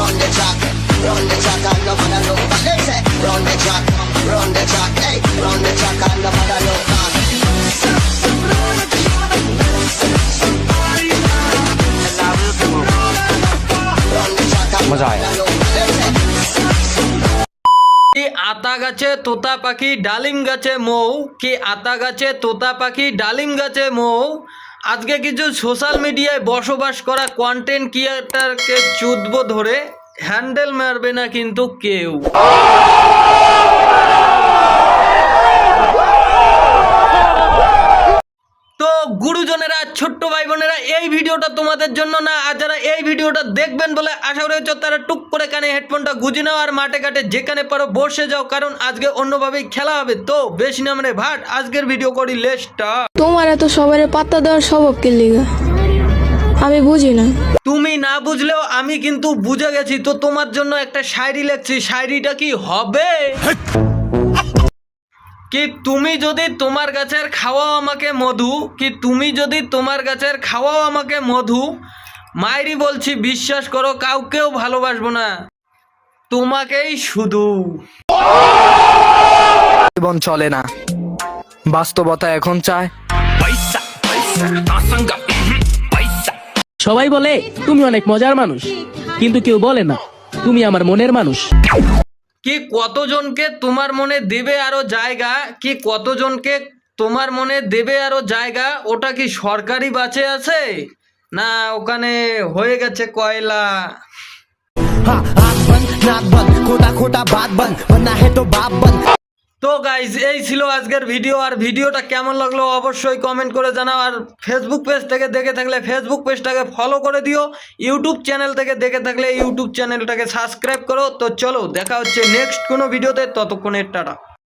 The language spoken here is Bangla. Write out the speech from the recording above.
run the track and no matter look back. Them say run the track, hey, run the track and no matter look back. मजा आया। কি আতা গাছে তোতা পাখি ডালিম গাছে মৌ, কি আতা গাছে তোতা পাখি ডালিম গাছে মৌ। আজকে কিছু সোশ্যাল মিডিয়ায় বসবাস করা কন্টেন্ট ক্রিয়েটরকে চুদবো ধরে, হ্যান্ডেল মারবে না কিন্তু কেউ। তো গুরুজনেরা, ছোট্ট ভাই বোনেরা, এই ভিডিওটা তোমাদের জন্য না। আর যারা এই ভিডিওটা দেখবেন বলে আশা করি তারা টুক করে কানে হেডফোনটা গুঁজে নাও আর মাঠে ঘাটে যেখানে পারো বসে যাও, কারণ আজকে অন্যভাবেই খেলা হবে। তো বেশি না মানে ভাট, আজকের ভিডিও করি লেস্টটা। তোমার এত সবার পাত্তা দেওয়ার স্বভাব কে লিগা আমি বুঝি না। তুমি না বুঝলেও আমি কিন্তু বুঝে গেছি। তো তোমার জন্য একটা শায়রি লিখছি, শায়রিটা কি হবে? কি তুমি যদি তোমার গাছের খাওয়াও আমাকে মধু, কি তুমি যদি তোমার গাছের খাওয়াও আমাকে মধু, মায়েরই বলছি বিশ্বাস করো কাউকেও ভালোবাসবো না, তোমাকেই শুধু। জীবন চলে না, বাস্তবতা এখন চায় পয়সা। সবাই বলে তুমি অনেক মজার মানুষ, কিন্তু কেউ বলে না তুমি আমার মনের মানুষ। কি কতজনকে তোমার মনে দেবে আরো জায়গা, কি কতজনকে তোমার মনে দেবে আরো জায়গা, ওটা কি সরকারি বাসে আছে না ওখানে হয়ে গেছে কয়লা? তো গাইজ এই ছিল আজকের ভিডিও। আর ভিডিওটা কেমন লাগলো অবশ্যই কমেন্ট করে জানাও। আর ফেসবুক পেজ থেকে দেখে থাকলে ফেসবুক পেজটাকে ফলো করে দিও, ইউটিউব চ্যানেল থেকে দেখে থাকলে ইউটিউব চ্যানেলটাকে সাবস্ক্রাইব করো। তো চলো দেখা হচ্ছে নেক্সট কোনো ভিডিওতে, ততক্ষণে টাটা।